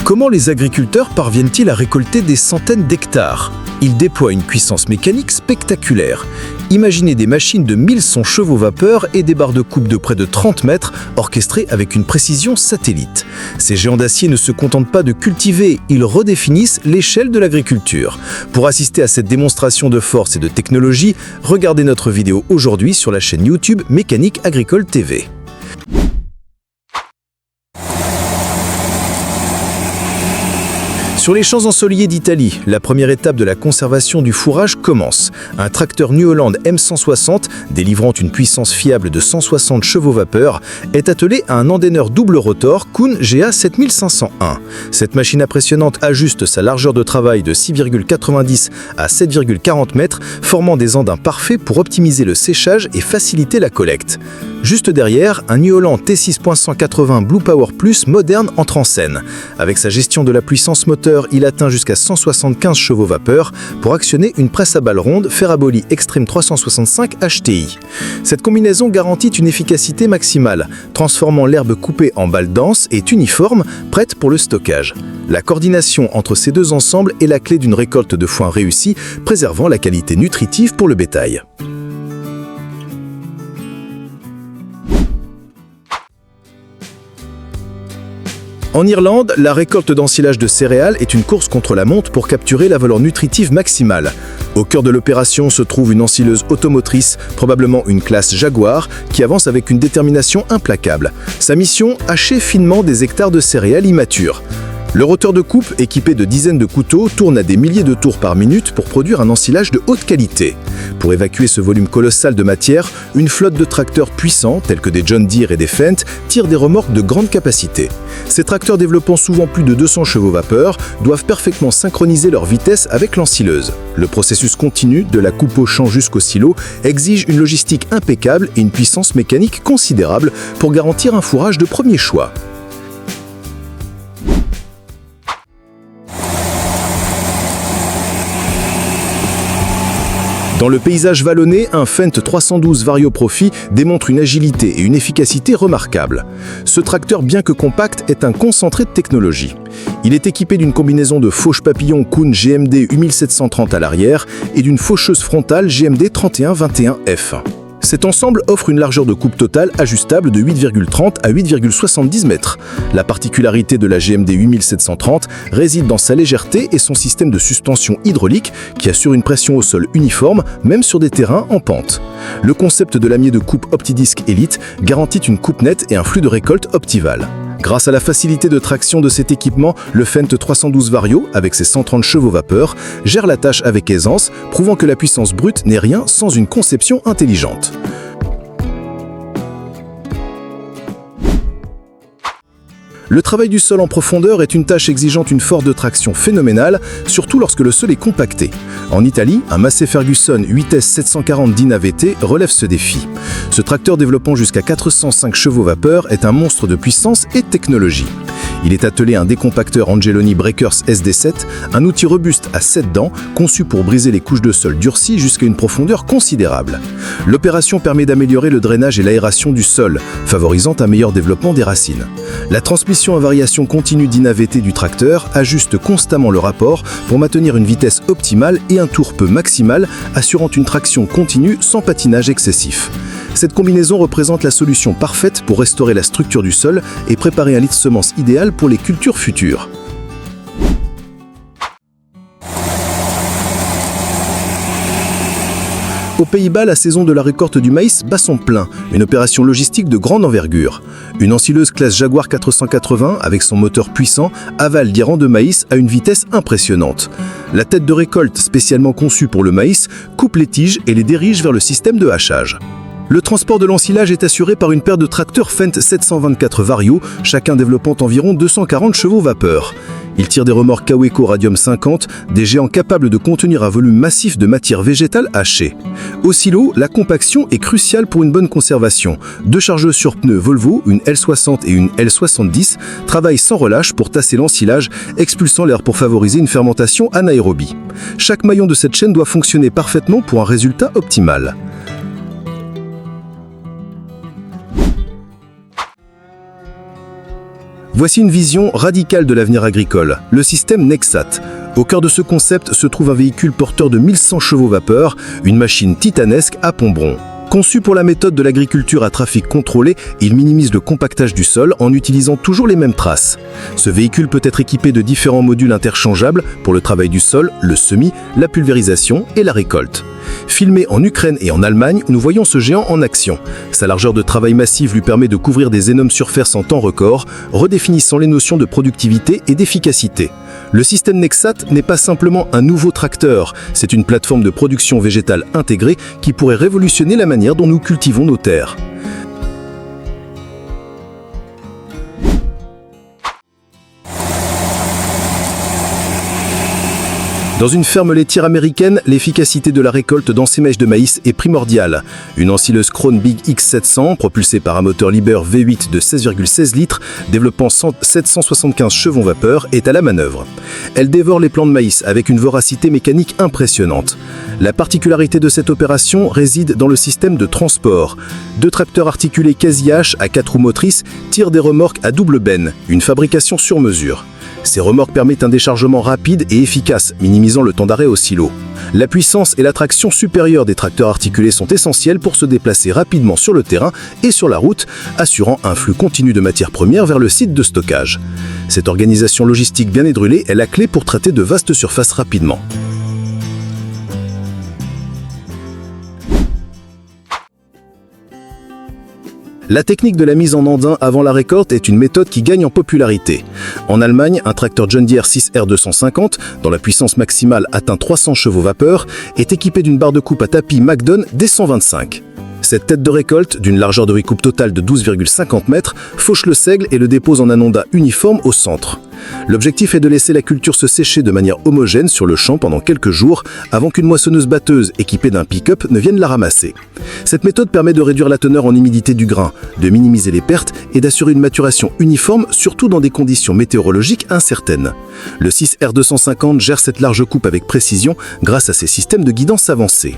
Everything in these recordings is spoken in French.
Comment les agriculteurs parviennent-ils à récolter des centaines d'hectares? Ils déploient une puissance mécanique spectaculaire. Imaginez des machines de 1100 chevaux vapeur et des barres de coupe de près de 30 mètres orchestrées avec une précision satellite. Ces géants d'acier ne se contentent pas de cultiver, ils redéfinissent l'échelle de l'agriculture. Pour assister à cette démonstration de force et de technologie, regardez notre vidéo aujourd'hui sur la chaîne YouTube Mécanique Agricole TV. Sur les champs ensoleillés d'Italie, la première étape de la conservation du fourrage commence. Un tracteur New Holland M160, délivrant une puissance fiable de 160 chevaux vapeur, est attelé à un endaineur double rotor Kuhn GA7501. Cette machine impressionnante ajuste sa largeur de travail de 6,90 à 7,40 mètres, formant des andins parfaits pour optimiser le séchage et faciliter la collecte. Juste derrière, un New Holland T6.180 Blue Power Plus moderne entre en scène. Avec sa gestion de la puissance moteur, il atteint jusqu'à 175 chevaux vapeur pour actionner une presse à balles rondes Ferraboly Extreme 365 HTI. Cette combinaison garantit une efficacité maximale, transformant l'herbe coupée en balles denses et uniformes, prête pour le stockage. La coordination entre ces deux ensembles est la clé d'une récolte de foin réussie, préservant la qualité nutritive pour le bétail. En Irlande, la récolte d'ensilage de céréales est une course contre la montre pour capturer la valeur nutritive maximale. Au cœur de l'opération se trouve une ensileuse automotrice, probablement une classe Jaguar, qui avance avec une détermination implacable. Sa mission, hacher finement des hectares de céréales immatures. Le roteur de coupe, équipé de dizaines de couteaux, tourne à des milliers de tours par minute pour produire un ensilage de haute qualité. Pour évacuer ce volume colossal de matière, une flotte de tracteurs puissants, tels que des John Deere et des Fendt, tire des remorques de grande capacité. Ces tracteurs développant souvent plus de 200 chevaux vapeur doivent parfaitement synchroniser leur vitesse avec l'ensileuse. Le processus continu, de la coupe au champ jusqu'au silo, exige une logistique impeccable et une puissance mécanique considérable pour garantir un fourrage de premier choix. Dans le paysage vallonné, un Fendt 312 Vario Profi démontre une agilité et une efficacité remarquables. Ce tracteur, bien que compact, est un concentré de technologie. Il est équipé d'une combinaison de fauche papillon Kuhn GMD 1730 à l'arrière et d'une faucheuse frontale GMD 3121F. Cet ensemble offre une largeur de coupe totale ajustable de 8,30 à 8,70 mètres. La particularité de la GMD 8730 réside dans sa légèreté et son système de suspension hydraulique qui assure une pression au sol uniforme, même sur des terrains en pente. Le concept de lamier de coupe OptiDisc Elite garantit une coupe nette et un flux de récolte optimal. Grâce à la facilité de traction de cet équipement, le Fendt 312 Vario, avec ses 130 chevaux vapeur, gère la tâche avec aisance, prouvant que la puissance brute n'est rien sans une conception intelligente. Le travail du sol en profondeur est une tâche exigeant une force de traction phénoménale, surtout lorsque le sol est compacté. En Italie, un Massey Ferguson 8S 740 Dyna VT relève ce défi. Ce tracteur développant jusqu'à 405 chevaux vapeur est un monstre de puissance et de technologie. Il est attelé à un décompacteur Angeloni Breakers SD7, un outil robuste à 7 dents, conçu pour briser les couches de sol durcies jusqu'à une profondeur considérable. L'opération permet d'améliorer le drainage et l'aération du sol, favorisant un meilleur développement des racines. La transmission à variation continue Dyna VT du tracteur ajuste constamment le rapport pour maintenir une vitesse optimale et un tourpe maximal, assurant une traction continue sans patinage excessif. Cette combinaison représente la solution parfaite pour restaurer la structure du sol et préparer un lit de semences idéal pour les cultures futures. Aux Pays-Bas, la saison de la récolte du maïs bat son plein, une opération logistique de grande envergure. Une ensileuse classe Jaguar 480, avec son moteur puissant, avale des rangs de maïs à une vitesse impressionnante. La tête de récolte, spécialement conçue pour le maïs, coupe les tiges et les dirige vers le système de hachage. Le transport de l'ensilage est assuré par une paire de tracteurs Fendt 724 Vario, chacun développant environ 240 chevaux vapeur. Ils tirent des remorques Kaweco Radium 50, des géants capables de contenir un volume massif de matière végétale hachée. Au silo, la compaction est cruciale pour une bonne conservation. Deux chargeuses sur pneus Volvo, une L60 et une L70, travaillent sans relâche pour tasser l'ensilage, expulsant l'air pour favoriser une fermentation anaérobie. Chaque maillon de cette chaîne doit fonctionner parfaitement pour un résultat optimal. Voici une vision radicale de l'avenir agricole, le système Nexat. Au cœur de ce concept se trouve un véhicule porteur de 1100 chevaux vapeur, une machine titanesque à Pombron. Conçu pour la méthode de l'agriculture à trafic contrôlé, il minimise le compactage du sol en utilisant toujours les mêmes traces. Ce véhicule peut être équipé de différents modules interchangeables pour le travail du sol, le semis, la pulvérisation et la récolte. Filmé en Ukraine et en Allemagne, nous voyons ce géant en action. Sa largeur de travail massive lui permet de couvrir des énormes surfaces en temps record, redéfinissant les notions de productivité et d'efficacité. Le système Nexat n'est pas simplement un nouveau tracteur, c'est une plateforme de production végétale intégrée qui pourrait révolutionner la manière dont nous cultivons nos terres. Dans une ferme laitière américaine, l'efficacité de la récolte dans ces mèches de maïs est primordiale. Une ensileuse Krone Big X700, propulsée par un moteur Liebherr V8 de 16,16 litres, développant 775 chevaux vapeur, est à la manœuvre. Elle dévore les plants de maïs avec une voracité mécanique impressionnante. La particularité de cette opération réside dans le système de transport. 2 tracteurs articulés quasi-H à 4 roues motrices tirent des remorques à double benne, une fabrication sur mesure. Ces remorques permettent un déchargement rapide et efficace, minimisant le temps d'arrêt au silo. La puissance et la traction supérieure des tracteurs articulés sont essentielles pour se déplacer rapidement sur le terrain et sur la route, assurant un flux continu de matières premières vers le site de stockage. Cette organisation logistique bien édrulée est la clé pour traiter de vastes surfaces rapidement. La technique de la mise en andin avant la récolte est une méthode qui gagne en popularité. En Allemagne, un tracteur John Deere 6R250, dont la puissance maximale atteint 300 chevaux vapeur, est équipé d'une barre de coupe à tapis Magnum D125. Cette tête de récolte, d'une largeur de recoupe totale de 12,50 mètres, fauche le seigle et le dépose en un ondat uniforme au centre. L'objectif est de laisser la culture se sécher de manière homogène sur le champ pendant quelques jours avant qu'une moissonneuse-batteuse équipée d'un pick-up ne vienne la ramasser. Cette méthode permet de réduire la teneur en humidité du grain, de minimiser les pertes et d'assurer une maturation uniforme, surtout dans des conditions météorologiques incertaines. Le 6R250 gère cette large coupe avec précision grâce à ses systèmes de guidance avancés.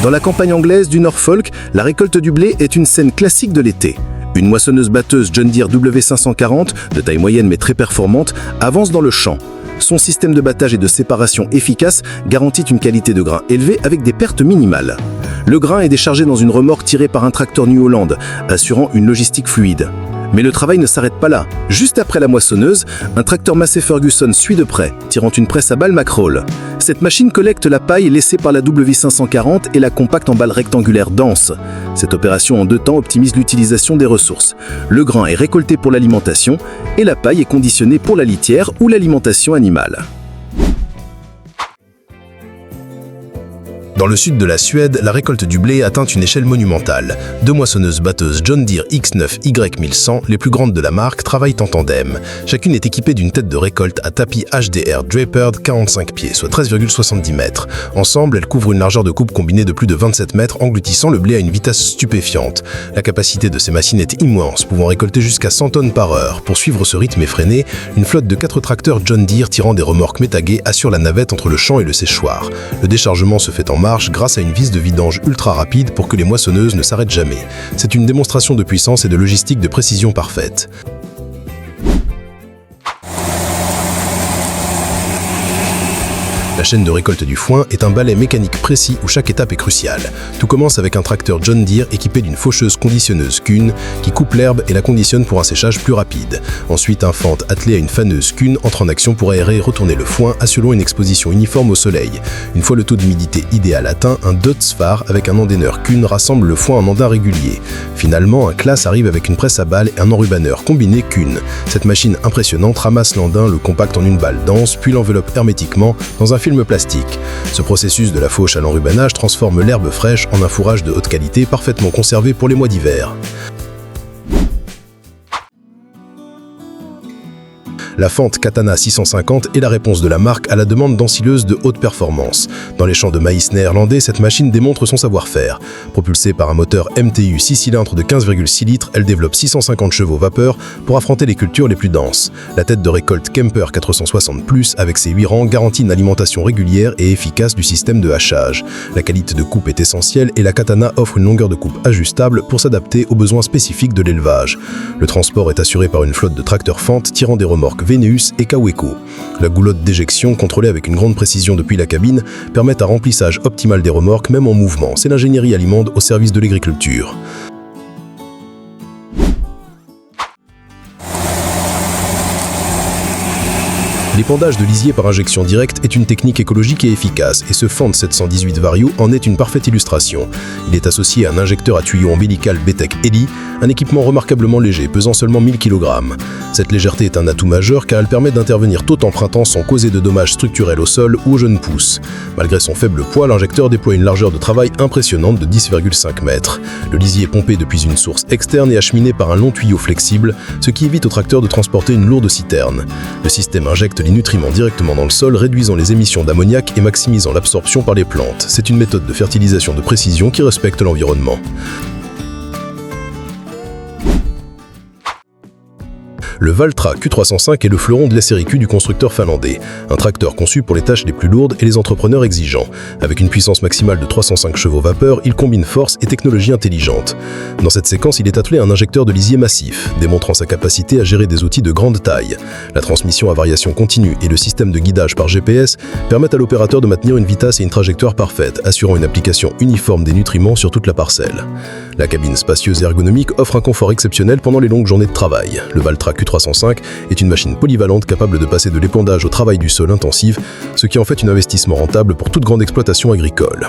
Dans la campagne anglaise du Norfolk, la récolte du blé est une scène classique de l'été. Une moissonneuse-batteuse John Deere W540, de taille moyenne mais très performante, avance dans le champ. Son système de battage et de séparation efficace garantit une qualité de grain élevée avec des pertes minimales. Le grain est déchargé dans une remorque tirée par un tracteur New Holland, assurant une logistique fluide. Mais le travail ne s'arrête pas là. Juste après la moissonneuse, un tracteur Massey Ferguson suit de près, tirant une presse à balles Macroll. Cette machine collecte la paille laissée par la W540 et la compacte en balles rectangulaires denses. Cette opération en 2 temps optimise l'utilisation des ressources. Le grain est récolté pour l'alimentation et la paille est conditionnée pour la litière ou l'alimentation animale. Dans le sud de la Suède, la récolte du blé atteint une échelle monumentale. 2 moissonneuses-batteuses John Deere X9Y1100, les plus grandes de la marque, travaillent en tandem. Chacune est équipée d'une tête de récolte à tapis HDR Drapered 45 pieds, soit 13,70 mètres. Ensemble, elles couvrent une largeur de coupe combinée de plus de 27 mètres, engloutissant le blé à une vitesse stupéfiante. La capacité de ces machines est immense, pouvant récolter jusqu'à 100 tonnes par heure. Pour suivre ce rythme effréné, une flotte de 4 tracteurs John Deere tirant des remorques métaguées assure la navette entre le champ et le séchoir. Le déchargement se fait en marche grâce à une vis de vidange ultra rapide pour que les moissonneuses ne s'arrêtent jamais. C'est une démonstration de puissance et de logistique de précision parfaite. La chaîne de récolte du foin est un balai mécanique précis où chaque étape est cruciale. Tout commence avec un tracteur John Deere équipé d'une faucheuse conditionneuse Kuhn qui coupe l'herbe et la conditionne pour un séchage plus rapide. Ensuite, un fente attelé à une faneuse Kuhn entre en action pour aérer et retourner le foin, assurant une exposition uniforme au soleil. Une fois le taux d'humidité idéal atteint, un Dödsfar avec un endaineur Kuhn rassemble le foin en andin régulier. Finalement, un Claas arrive avec une presse à balles et un enrubanneur combiné Kuhn. Cette machine impressionnante ramasse l'andin, le compacte en une balle dense, puis l'enveloppe hermétiquement dans un film plastique. Ce processus de la fauche à l'enrubannage transforme l'herbe fraîche en un fourrage de haute qualité parfaitement conservé pour les mois d'hiver. La fente Katana 650 est la réponse de la marque à la demande d'ensileuses de haute performance. Dans les champs de maïs néerlandais, cette machine démontre son savoir-faire. Propulsée par un moteur MTU 6 cylindres de 15,6 litres, elle développe 650 chevaux vapeur pour affronter les cultures les plus denses. La tête de récolte Kemper 460+, avec ses 8 rangs, garantit une alimentation régulière et efficace du système de hachage. La qualité de coupe est essentielle et la Katana offre une longueur de coupe ajustable pour s'adapter aux besoins spécifiques de l'élevage. Le transport est assuré par une flotte de tracteurs fentes tirant des remorques Veneus et Kaweco. La goulotte d'éjection, contrôlée avec une grande précision depuis la cabine, permet un remplissage optimal des remorques même en mouvement. C'est l'ingénierie allemande au service de l'agriculture. L'épandage de lisier par injection directe est une technique écologique et efficace, et ce Fendt 718 Vario en est une parfaite illustration. Il est associé à un injecteur à tuyau ombilical BTEC Eli, un équipement remarquablement léger, pesant seulement 1000 kg. Cette légèreté est un atout majeur car elle permet d'intervenir tôt en printemps sans causer de dommages structurels au sol ou aux jeunes pousses. Malgré son faible poids, l'injecteur déploie une largeur de travail impressionnante de 10,5 mètres. Le lisier est pompé depuis une source externe et acheminé par un long tuyau flexible, ce qui évite au tracteur de transporter une lourde citerne. Le système injecte les nutriments directement dans le sol, réduisant les émissions d'ammoniac et maximisant l'absorption par les plantes. C'est une méthode de fertilisation de précision qui respecte l'environnement. Le Valtra Q305 est le fleuron de la série Q du constructeur finlandais, un tracteur conçu pour les tâches les plus lourdes et les entrepreneurs exigeants. Avec une puissance maximale de 305 chevaux vapeur, il combine force et technologie intelligente. Dans cette séquence, il est attelé à un injecteur de lisier massif, démontrant sa capacité à gérer des outils de grande taille. La transmission à variation continue et le système de guidage par GPS permettent à l'opérateur de maintenir une vitesse et une trajectoire parfaite, assurant une application uniforme des nutriments sur toute la parcelle. La cabine spacieuse et ergonomique offre un confort exceptionnel pendant les longues journées de travail. Le Valtra Q305 est une machine polyvalente capable de passer de l'épandage au travail du sol intensif, ce qui en fait un investissement rentable pour toute grande exploitation agricole.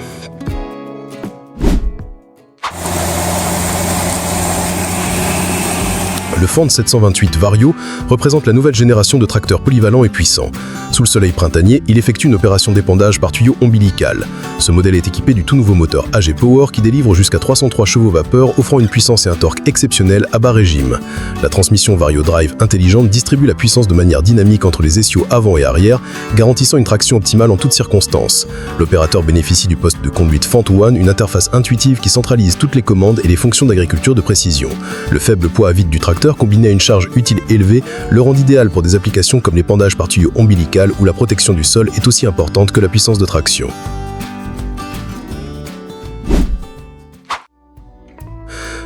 Le Fendt 728 Vario représente la nouvelle génération de tracteurs polyvalents et puissants. Sous le soleil printanier, il effectue une opération d'épandage par tuyau ombilical. Ce modèle est équipé du tout nouveau moteur AG Power qui délivre jusqu'à 303 chevaux vapeur, offrant une puissance et un torque exceptionnels à bas régime. La transmission Vario Drive intelligente distribue la puissance de manière dynamique entre les essieux avant et arrière, garantissant une traction optimale en toutes circonstances. L'opérateur bénéficie du poste de conduite Fendt One, une interface intuitive qui centralise toutes les commandes et les fonctions d'agriculture de précision. Le faible poids à vide du tracteur combiné à une charge utile élevée le rend idéal pour des applications comme l'épandage par tuyau ombilical où la protection du sol est aussi importante que la puissance de traction.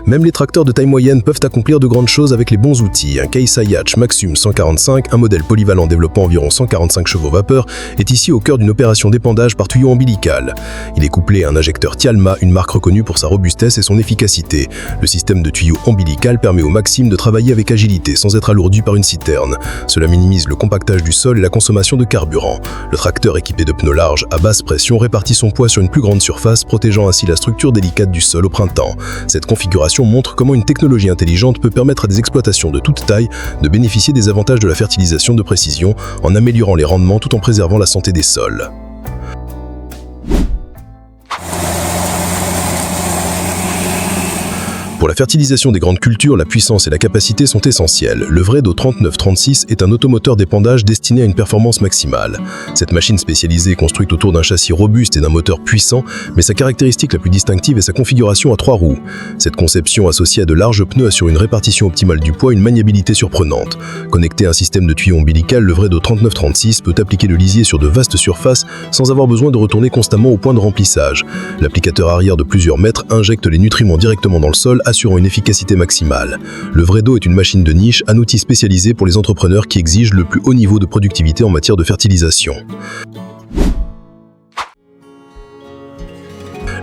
Même les tracteurs de taille moyenne peuvent accomplir de grandes choses avec les bons outils. Un Case IH Maxum 145, un modèle polyvalent développant environ 145 chevaux vapeur, est ici au cœur d'une opération d'épandage par tuyau ombilical. Il est couplé à un injecteur Tialma, une marque reconnue pour sa robustesse et son efficacité. Le système de tuyau ombilical permet au Maxim de travailler avec agilité sans être alourdi par une citerne. Cela minimise le compactage du sol et la consommation de carburant. Le tracteur équipé de pneus larges à basse pression répartit son poids sur une plus grande surface, protégeant ainsi la structure délicate du sol au printemps. Cette configuration montre comment une technologie intelligente peut permettre à des exploitations de toute taille de bénéficier des avantages de la fertilisation de précision en améliorant les rendements tout en préservant la santé des sols. Pour la fertilisation des grandes cultures, la puissance et la capacité sont essentielles. Le Vredo 3936 est un automoteur d'épandage destiné à une performance maximale. Cette machine spécialisée est construite autour d'un châssis robuste et d'un moteur puissant, mais sa caractéristique la plus distinctive est sa configuration à 3 roues. Cette conception associée à de larges pneus assure une répartition optimale du poids et une maniabilité surprenante. Connecté à un système de tuyau ombilical, le Vredo 3936 peut appliquer le lisier sur de vastes surfaces sans avoir besoin de retourner constamment au point de remplissage. L'applicateur arrière de plusieurs mètres injecte les nutriments directement dans le sol, assurant une efficacité maximale. Le Vredo est une machine de niche, un outil spécialisé pour les entrepreneurs qui exigent le plus haut niveau de productivité en matière de fertilisation.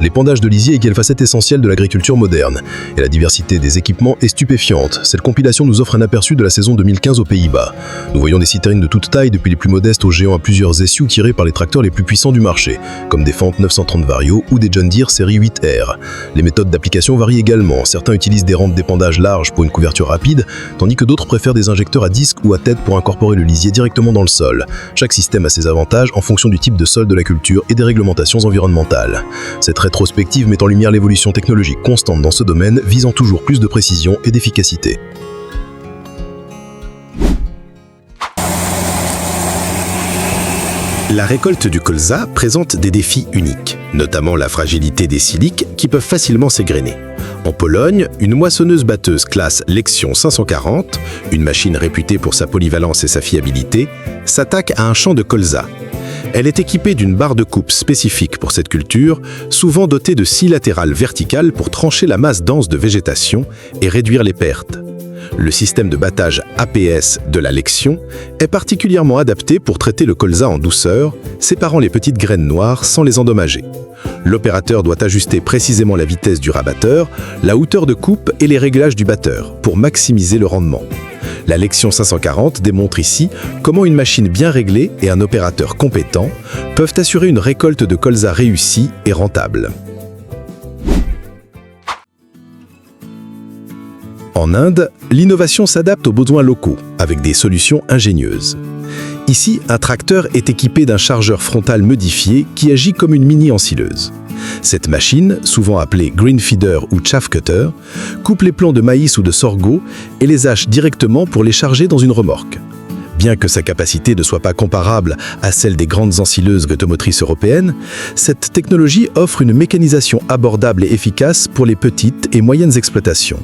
L'épandage de lisier est une facette essentielle de l'agriculture moderne, et la diversité des équipements est stupéfiante. Cette compilation nous offre un aperçu de la saison 2015 aux Pays-Bas. Nous voyons des citernes de toute taille, depuis les plus modestes aux géants à plusieurs essieux tirés par les tracteurs les plus puissants du marché, comme des Fendt 930 Vario ou des John Deere série 8R. Les méthodes d'application varient également. Certains utilisent des rampes d'épandage larges pour une couverture rapide, tandis que d'autres préfèrent des injecteurs à disque ou à tête pour incorporer le lisier directement dans le sol. Chaque système a ses avantages en fonction du type de sol de la culture et des réglementations environnementales. Cette rétrospective met en lumière l'évolution technologique constante dans ce domaine, visant toujours plus de précision et d'efficacité. La récolte du colza présente des défis uniques, notamment la fragilité des siliques qui peuvent facilement s'égrener. En Pologne, une moissonneuse-batteuse classe Lexion 540, une machine réputée pour sa polyvalence et sa fiabilité, s'attaque à un champ de colza. Elle est équipée d'une barre de coupe spécifique pour cette culture, souvent dotée de scies latérales verticales pour trancher la masse dense de végétation et réduire les pertes. Le système de battage APS de la Lexion est particulièrement adapté pour traiter le colza en douceur, séparant les petites graines noires sans les endommager. L'opérateur doit ajuster précisément la vitesse du rabatteur, la hauteur de coupe et les réglages du batteur pour maximiser le rendement. La Lexion 540 démontre ici comment une machine bien réglée et un opérateur compétent peuvent assurer une récolte de colza réussie et rentable. En Inde, l'innovation s'adapte aux besoins locaux avec des solutions ingénieuses. Ici, un tracteur est équipé d'un chargeur frontal modifié qui agit comme une mini-ensileuse. Cette machine, souvent appelée green feeder ou chaff cutter, coupe les plants de maïs ou de sorgho et les hache directement pour les charger dans une remorque. Bien que sa capacité ne soit pas comparable à celle des grandes ensileuses automotrices européennes, cette technologie offre une mécanisation abordable et efficace pour les petites et moyennes exploitations.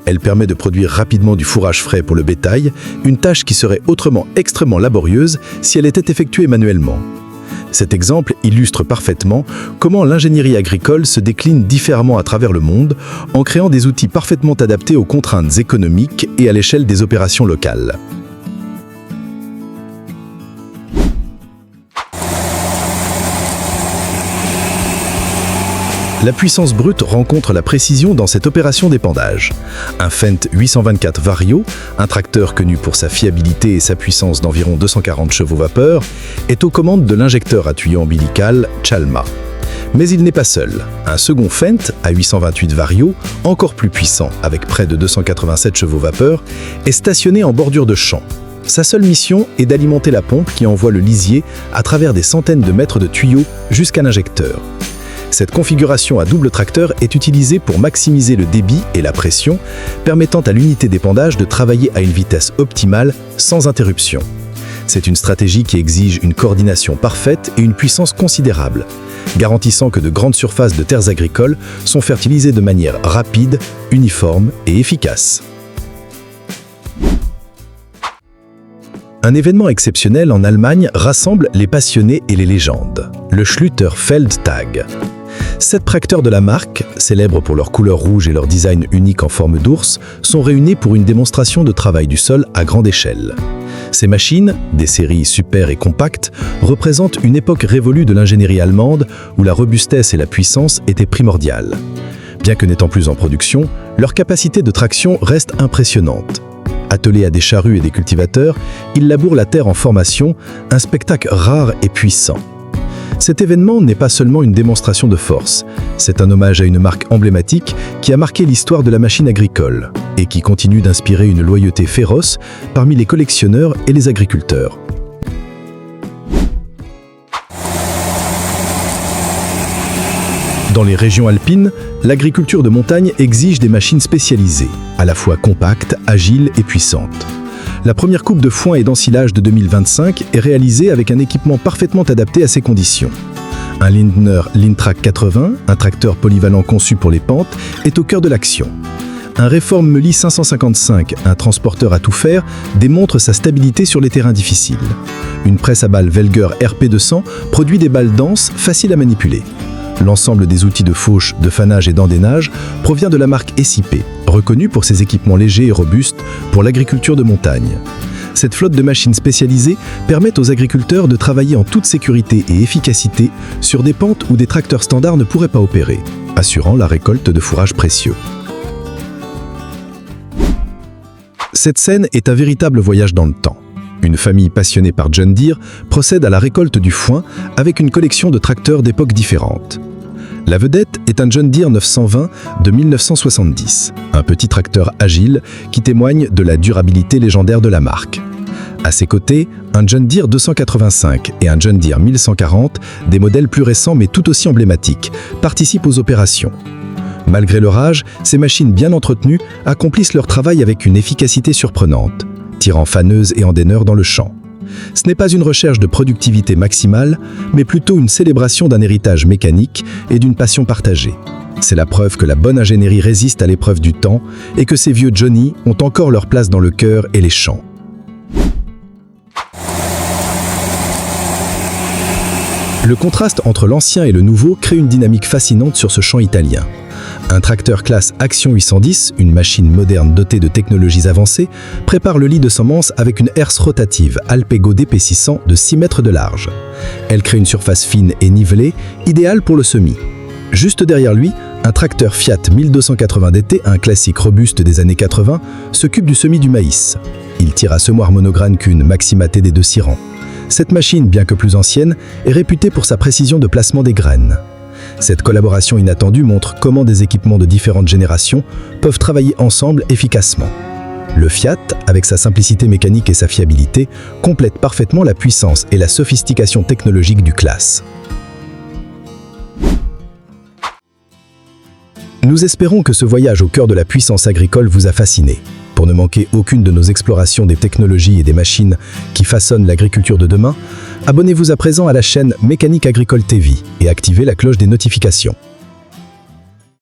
Elle permet de produire rapidement du fourrage frais pour le bétail, une tâche qui serait autrement extrêmement laborieuse si elle était effectuée manuellement. Cet exemple illustre parfaitement comment l'ingénierie agricole se décline différemment à travers le monde en créant des outils parfaitement adaptés aux contraintes économiques et à l'échelle des opérations locales. La puissance brute rencontre la précision dans cette opération d'épandage. Un Fendt 824 Vario, un tracteur connu pour sa fiabilité et sa puissance d'environ 240 chevaux-vapeur, est aux commandes de l'injecteur à tuyau ombilical Chalma. Mais il n'est pas seul. Un second Fendt à 828 Vario, encore plus puissant avec près de 287 chevaux-vapeur, est stationné en bordure de champ. Sa seule mission est d'alimenter la pompe qui envoie le lisier à travers des centaines de mètres de tuyaux jusqu'à l'injecteur. Cette configuration à double tracteur est utilisée pour maximiser le débit et la pression, permettant à l'unité d'épandage de travailler à une vitesse optimale sans interruption. C'est une stratégie qui exige une coordination parfaite et une puissance considérable, garantissant que de grandes surfaces de terres agricoles sont fertilisées de manière rapide, uniforme et efficace. Un événement exceptionnel en Allemagne rassemble les passionnés et les légendes, le Schlüter-Feldtag. 7 tracteurs de la marque, célèbres pour leur couleur rouge et leur design unique en forme d'ours, sont réunis pour une démonstration de travail du sol à grande échelle. Ces machines, des séries super et compactes, représentent une époque révolue de l'ingénierie allemande où la robustesse et la puissance étaient primordiales. Bien que n'étant plus en production, leur capacité de traction reste impressionnante. Attelés à des charrues et des cultivateurs, ils labourent la terre en formation, un spectacle rare et puissant. Cet événement n'est pas seulement une démonstration de force, c'est un hommage à une marque emblématique qui a marqué l'histoire de la machine agricole et qui continue d'inspirer une loyauté féroce parmi les collectionneurs et les agriculteurs. Dans les régions alpines, l'agriculture de montagne exige des machines spécialisées, à la fois compactes, agiles et puissantes. La première coupe de foin et d'ensilage de 2025 est réalisée avec un équipement parfaitement adapté à ces conditions. Un Lindner Lintrac 80, un tracteur polyvalent conçu pour les pentes, est au cœur de l'action. Un Reform Meuli 555, un transporteur à tout faire, démontre sa stabilité sur les terrains difficiles. Une presse à balles Velger RP200 produit des balles denses, faciles à manipuler. L'ensemble des outils de fauche, de fanage et d'endénage provient de la marque SIP, reconnue pour ses équipements légers et robustes pour l'agriculture de montagne. Cette flotte de machines spécialisées permet aux agriculteurs de travailler en toute sécurité et efficacité sur des pentes où des tracteurs standards ne pourraient pas opérer, assurant la récolte de fourrage précieux. Cette scène est un véritable voyage dans le temps. Une famille passionnée par John Deere procède à la récolte du foin avec une collection de tracteurs d'époques différentes. La vedette est un John Deere 920 de 1970, un petit tracteur agile qui témoigne de la durabilité légendaire de la marque. À ses côtés, un John Deere 285 et un John Deere 1140, des modèles plus récents mais tout aussi emblématiques, participent aux opérations. Malgré leur âge, ces machines bien entretenues accomplissent leur travail avec une efficacité surprenante, tirant faneuses et endéneurs dans le champ. Ce n'est pas une recherche de productivité maximale, mais plutôt une célébration d'un héritage mécanique et d'une passion partagée. C'est la preuve que la bonne ingénierie résiste à l'épreuve du temps et que ces vieux Johnny ont encore leur place dans le cœur et les champs. Le contraste entre l'ancien et le nouveau crée une dynamique fascinante sur ce champ italien. Un tracteur classe Action 810, une machine moderne dotée de technologies avancées, prépare le lit de semences avec une herse rotative Alpego d'épaississant de 6 mètres de large. Elle crée une surface fine et nivelée, idéale pour le semis. Juste derrière lui, un tracteur Fiat 1280 DT, un classique robuste des années 80, s'occupe du semis du maïs. Il tire à semoir monograne qu'une Maxima TD de 6 rangs. Cette machine, bien que plus ancienne, est réputée pour sa précision de placement des graines. Cette collaboration inattendue montre comment des équipements de différentes générations peuvent travailler ensemble efficacement. Le Fiat, avec sa simplicité mécanique et sa fiabilité, complète parfaitement la puissance et la sophistication technologique du Classe. Nous espérons que ce voyage au cœur de la puissance agricole vous a fasciné. Pour ne manquer aucune de nos explorations des technologies et des machines qui façonnent l'agriculture de demain, abonnez-vous à présent à la chaîne Mécanique Agricole TV et activez la cloche des notifications.